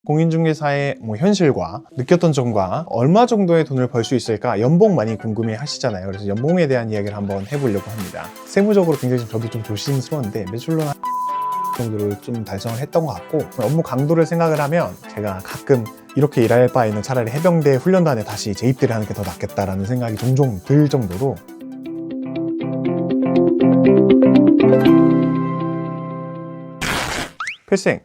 공인중개사의 현실과 느꼈던 점과 얼마 정도의 돈을 벌 수 있을까, 연봉 많이 궁금해 하시잖아요. 그래서 연봉에 대한 이야기를 한번 해보려고 합니다. 세부적으로 굉장히 저도 좀 조심스러운데 매출로 한 정도를 좀 달성을 했던 것 같고, 업무 강도를 생각을 하면 제가 가끔 이렇게 일할 바에는 차라리 해병대 훈련단에 다시 재입대를 하는 게 더 낫겠다라는 생각이 종종 들 정도로. 필생!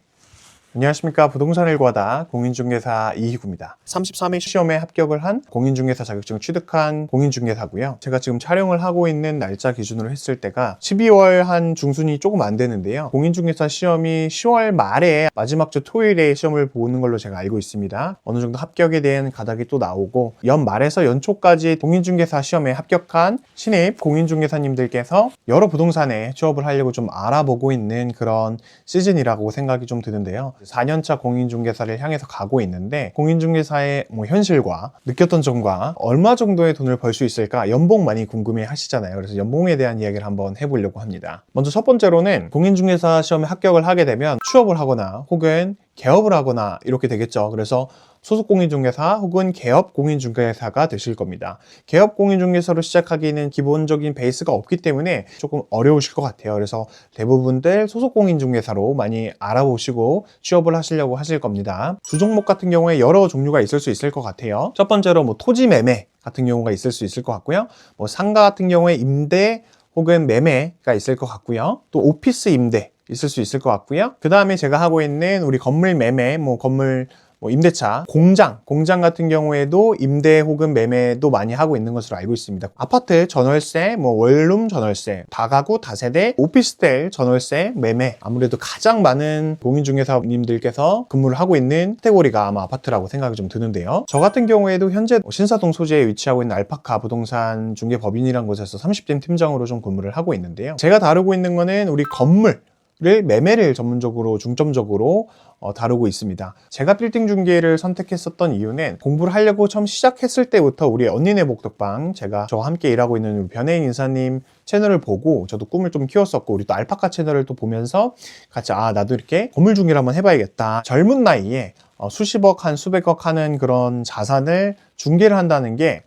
안녕하십니까. 부동산 일과다 공인중개사 이희구입니다. 33회 시험에 합격을 한 공인중개사 자격증 취득한 공인중개사고요. 제가 지금 촬영을 하고 있는 날짜 기준으로 했을 때가 12월 한 중순이 조금 안 되는데요. 공인중개사 시험이 10월 말에 마지막 주 토요일에 시험을 보는 걸로 제가 알고 있습니다. 어느 정도 합격에 대한 가닥이 또 나오고, 연말에서 연초까지 공인중개사 시험에 합격한 신입 공인중개사님들께서 여러 부동산에 취업을 하려고 좀 알아보고 있는 그런 시즌이라고 생각이 좀 드는데요. 4년차 공인중개사를 향해서 가고 있는데, 공인중개사의 현실과 느꼈던 점과 얼마 정도의 돈을 벌 수 있을까, 연봉 많이 궁금해 하시잖아요. 그래서 연봉에 대한 이야기를 한번 해보려고 합니다. 먼저 첫 번째로는 공인중개사 시험에 합격을 하게 되면 취업을 하거나 혹은 개업을 하거나 이렇게 되겠죠. 그래서 소속 공인중개사 혹은 개업 공인중개사가 되실 겁니다. 개업 공인중개사로 시작하기는 기본적인 베이스가 없기 때문에 조금 어려우실 것 같아요. 그래서 대부분들 소속 공인중개사로 많이 알아보시고 취업을 하시려고 하실 겁니다. 주 종목 같은 경우에 여러 종류가 있을 수 있을 것 같아요. 첫 번째로 토지 매매 같은 경우가 있을 수 있을 것 같고요. 상가 같은 경우에 임대 혹은 매매가 있을 것 같고요. 또 오피스 임대 있을 수 있을 것 같고요. 그 다음에 제가 하고 있는 우리 건물 매매, 건물 임대차, 공장 같은 경우에도 임대 혹은 매매도 많이 하고 있는 것으로 알고 있습니다. 아파트 전월세, 원룸 전월세, 다가구, 다세대, 오피스텔 전월세, 매매, 아무래도 가장 많은 공인중개사님들께서 근무를 하고 있는 카테고리가 아마 아파트라고 생각이 좀 드는데요. 저 같은 경우에도 현재 신사동 소재에 위치하고 있는 알파카 부동산 중개법인이라는 곳에서 30대 팀장으로 좀 근무를 하고 있는데요. 제가 다루고 있는 거는 우리 건물 매매를 전문적으로 중점적으로 다루고 있습니다. 제가 빌딩 중개를 선택했었던 이유는 공부를 하려고 처음 시작했을 때부터 우리 언니네 복덕방, 제가 저와 함께 일하고 있는 변혜인 인사님 채널을 보고 저도 꿈을 좀 키웠었고, 우리 또 알파카 채널을 또 보면서 같이 나도 이렇게 건물 중개를 한번 해봐야겠다. 젊은 나이에 수십억 한 수백억 하는 그런 자산을 중개를 한다는 게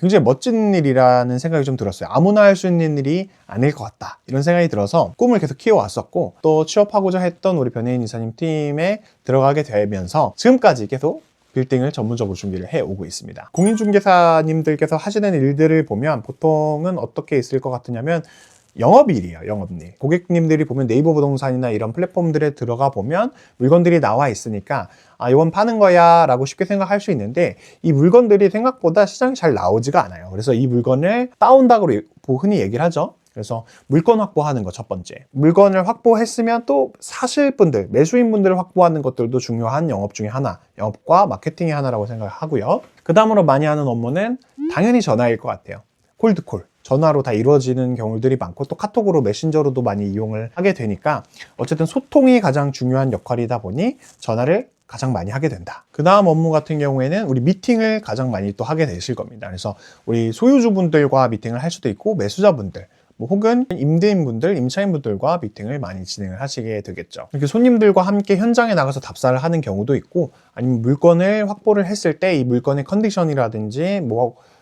굉장히 멋진 일이라는 생각이 좀 들었어요. 아무나 할 수 있는 일이 아닐 것 같다, 이런 생각이 들어서 꿈을 계속 키워왔었고, 또 취업하고자 했던 우리 변혜인 이사님 팀에 들어가게 되면서 지금까지 계속 빌딩을 전문적으로 준비를 해오고 있습니다. 공인중개사님들께서 하시는 일들을 보면 보통은 어떻게 있을 것 같으냐면 영업일이에요. 영업일. 고객님들이 보면 네이버 부동산이나 이런 플랫폼들에 들어가 보면 물건들이 나와 있으니까 이건 파는 거야 라고 쉽게 생각할 수 있는데, 이 물건들이 생각보다 시장에 잘 나오지가 않아요. 그래서 이 물건을 다운다고 흔히 얘기를 하죠. 그래서 물건 확보하는 거 첫 번째. 물건을 확보했으면 또 사실 분들, 매수인 분들을 확보하는 것들도 중요한 영업 중에 하나, 영업과 마케팅의 하나라고 생각하고요. 그 다음으로 많이 하는 업무는 당연히 전화일 것 같아요. 콜드콜. 전화로 다 이루어지는 경우들이 많고, 또 카톡으로 메신저로도 많이 이용을 하게 되니까 어쨌든 소통이 가장 중요한 역할이다 보니 전화를 가장 많이 하게 된다. 그 다음 업무 같은 경우에는 우리 미팅을 가장 많이 또 하게 되실 겁니다. 그래서 우리 소유주분들과 미팅을 할 수도 있고, 매수자분들 혹은 임대인분들, 임차인분들과 미팅을 많이 진행을 하시게 되겠죠. 이렇게 손님들과 함께 현장에 나가서 답사를 하는 경우도 있고, 아니면 물건을 확보를 했을 때 이 물건의 컨디션이라든지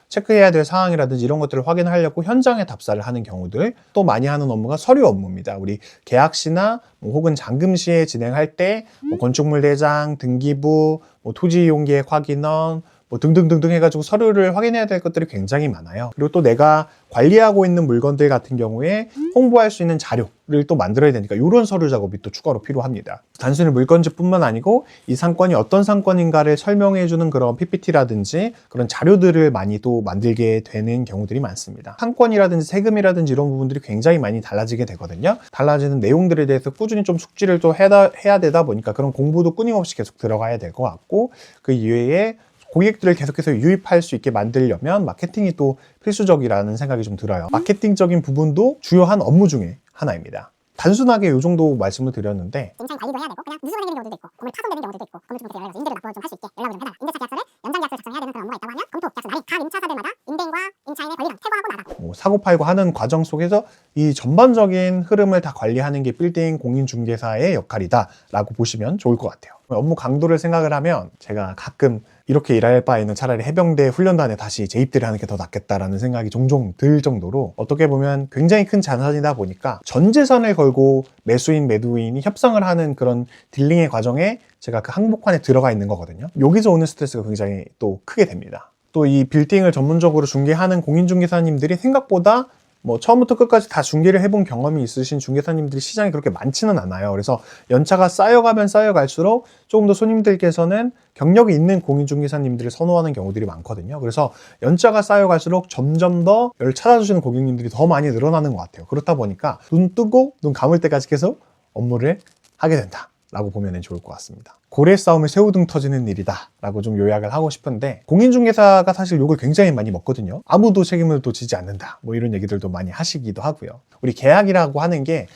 체크해야 될 사항이라든지 이런 것들을 확인하려고 현장에 답사를 하는 경우들. 또 많이 하는 업무가 서류 업무입니다. 우리 계약시나 혹은 잔금시에 진행할 때 건축물 대장, 등기부, 토지 이용 계획 확인원 등등등등 해가지고 서류를 확인해야 될 것들이 굉장히 많아요. 그리고 또 내가 관리하고 있는 물건들 같은 경우에 홍보할 수 있는 자료를 또 만들어야 되니까 이런 서류 작업이 또 추가로 필요합니다. 단순히 물건지뿐만 아니고 이 상권이 어떤 상권인가를 설명해주는 그런 PPT라든지 그런 자료들을 많이 또 만들게 되는 경우들이 많습니다. 상권이라든지 세금이라든지 이런 부분들이 굉장히 많이 달라지게 되거든요. 달라지는 내용들에 대해서 꾸준히 좀 숙지를 또 해야 되다 보니까 그런 공부도 끊임없이 계속 들어가야 될 것 같고, 그 이외에 고객들을 계속해서 유입할 수 있게 만들려면 마케팅이 또 필수적이라는 생각이 좀 들어요. 마케팅적인 부분도 주요한 업무 중에 하나입니다. 단순하게 이 정도 말씀을 드렸는데, 임차인 관리도 해야 되고, 그냥 누수가 생기는 경우도 있고, 건물 파손되는 경우도 있고, 건물 좀 여러 가지 임대를 납부를 좀 할 수 있게 연락을 좀 해달라. 임대차 계약서를 연장 계약서를 작성해야 되는 그런 업무가 있다고 하면 검토 계약서 날인 각 임차사들마다 임대인과 임차인의 권리를 퇴거하고 나가고, 사고 팔고 하는 과정 속에서 이 전반적인 흐름을 다 관리하는 게 빌딩 공인중개사의 역할이다 라고 보시면 좋을 것 같아요. 업무 강도를 생각을 하면 제가 가끔 이렇게 일할 바에는 차라리 해병대 훈련단에 다시 재입대를 하는 게 더 낫겠다라는 생각이 종종 들 정도로 어떻게 보면 굉장히 큰 자산이다 보니까 전 재산을 걸고 매수인, 매도인이 협상을 하는 그런 딜링의 과정에 제가 그 항목판에 들어가 있는 거거든요. 여기서 오는 스트레스가 굉장히 또 크게 됩니다. 또 이 빌딩을 전문적으로 중개하는 공인중개사님들이 생각보다 뭐 처음부터 끝까지 다 중개를 해본 경험이 있으신 중개사님들이 시장에 그렇게 많지는 않아요. 그래서 연차가 쌓여가면 쌓여갈수록 조금 더 손님들께서는 경력이 있는 공인중개사님들을 선호하는 경우들이 많거든요. 그래서 연차가 쌓여갈수록 점점 더 열 찾아주시는 고객님들이 더 많이 늘어나는 것 같아요. 그렇다 보니까 눈 뜨고 눈 감을 때까지 계속 업무를 하게 된다 라고 보면 좋을 것 같습니다. 고래 싸움을 새우등 터지는 일이다 라고 좀 요약을 하고 싶은데, 공인중개사가 사실 욕을 굉장히 많이 먹거든요. 아무도 책임을 또 지지 않는다 뭐 이런 얘기들도 많이 하시기도 하고요. 우리 계약이라고 하는 게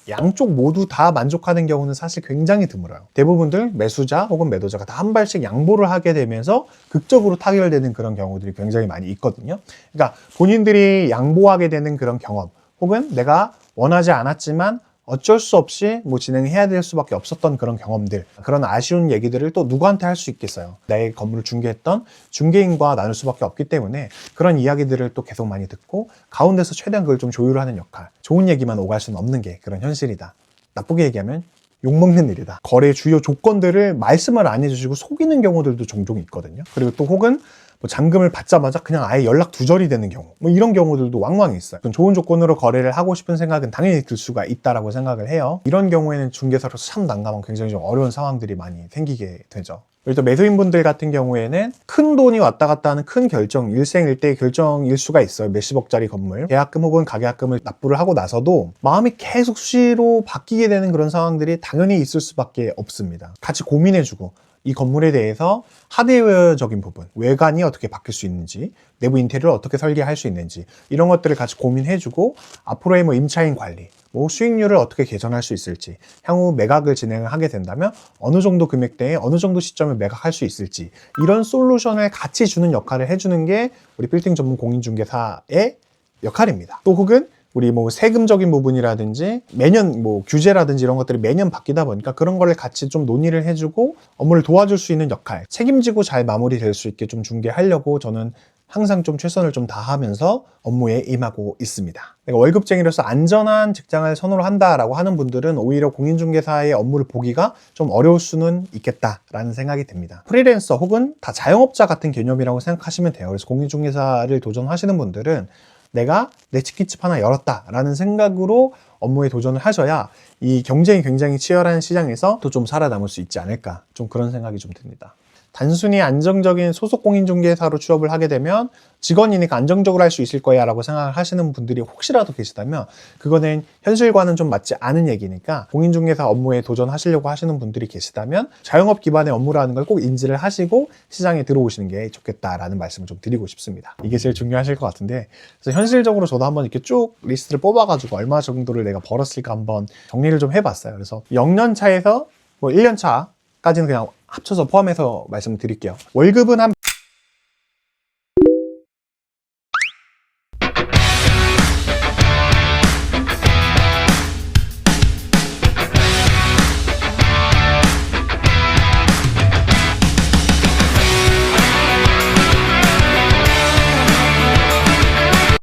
양쪽 모두 다 만족하는 경우는 사실 굉장히 드물어요. 대부분들 매수자 혹은 매도자가 다 한 발씩 양보를 하게 되면서 극적으로 타결되는 그런 경우들이 굉장히 많이 있거든요. 그러니까 본인들이 양보하게 되는 그런 경험, 혹은 내가 원하지 않았지만 어쩔 수 없이 뭐 진행해야 될 수밖에 없었던 그런 경험들, 그런 아쉬운 얘기들을 또 누구한테 할 수 있겠어요. 나의 건물을 중개했던 중개인과 나눌 수밖에 없기 때문에 그런 이야기들을 또 계속 많이 듣고 가운데서 최대한 그걸 좀 조율하는 역할, 좋은 얘기만 오갈 수는 없는 게 그런 현실이다. 나쁘게 얘기하면 욕먹는 일이다. 거래의 주요 조건들을 말씀을 안 해주시고 속이는 경우들도 종종 있거든요. 그리고 또 혹은 뭐 잔금을 받자마자 그냥 아예 연락 두절이 되는 경우, 뭐 이런 경우들도 왕왕 있어요. 좋은 조건으로 거래를 하고 싶은 생각은 당연히 들 수가 있다라고 생각을 해요. 이런 경우에는 중개사로서 참 난감한, 굉장히 좀 어려운 상황들이 많이 생기게 되죠. 그리고 또 매수인분들 같은 경우에는 큰 돈이 왔다 갔다 하는 큰 결정, 일생일대의 결정일 수가 있어요. 몇십억짜리 건물, 계약금 혹은 가계약금을 납부를 하고 나서도 마음이 계속 수시로 바뀌게 되는 그런 상황들이 당연히 있을 수밖에 없습니다. 같이 고민해주고 이 건물에 대해서 하드웨어적인 부분, 외관이 어떻게 바뀔 수 있는지, 내부 인테리어를 어떻게 설계할 수 있는지, 이런 것들을 같이 고민해주고 앞으로의 뭐 임차인 관리, 뭐 수익률을 어떻게 개선할 수 있을지, 향후 매각을 진행을 하게 된다면 어느 정도 금액대에 어느 정도 시점에 매각할 수 있을지, 이런 솔루션을 같이 주는 역할을 해주는 게 우리 빌딩 전문 공인중개사의 역할입니다. 또 혹은 우리 뭐 세금적인 부분이라든지 매년 뭐 규제라든지 이런 것들이 매년 바뀌다 보니까 그런 거를 같이 좀 논의를 해주고 업무를 도와줄 수 있는 역할, 책임지고 잘 마무리될 수 있게 좀 중개하려고 저는 항상 좀 최선을 좀 다하면서 업무에 임하고 있습니다. 내가 월급쟁이로서 안전한 직장을 선호를 한다라고 하는 분들은 오히려 공인중개사의 업무를 보기가 좀 어려울 수는 있겠다라는 생각이 듭니다. 프리랜서 혹은 다 자영업자 같은 개념이라고 생각하시면 돼요. 그래서 공인중개사를 도전하시는 분들은 내가 내 치킨집 하나 열었다라는 생각으로 업무에 도전을 하셔야 이 경쟁이 굉장히 치열한 시장에서 또 좀 살아남을 수 있지 않을까, 좀 그런 생각이 좀 듭니다. 단순히 안정적인 소속 공인중개사로 취업을 하게 되면 직원이니까 안정적으로 할 수 있을 거야 라고 생각을 하시는 분들이 혹시라도 계시다면 그거는 현실과는 좀 맞지 않은 얘기니까, 공인중개사 업무에 도전하시려고 하시는 분들이 계시다면 자영업 기반의 업무라는 걸 꼭 인지를 하시고 시장에 들어오시는 게 좋겠다라는 말씀을 좀 드리고 싶습니다. 이게 제일 중요하실 것 같은데, 그래서 현실적으로 저도 한번 이렇게 쭉 리스트를 뽑아가지고 얼마 정도를 내가 벌었을까 한번 정리를 좀 해봤어요. 그래서 0년 차에서 뭐 1년 차까지는 그냥 합쳐서 포함해서 말씀드릴게요. 월급은 한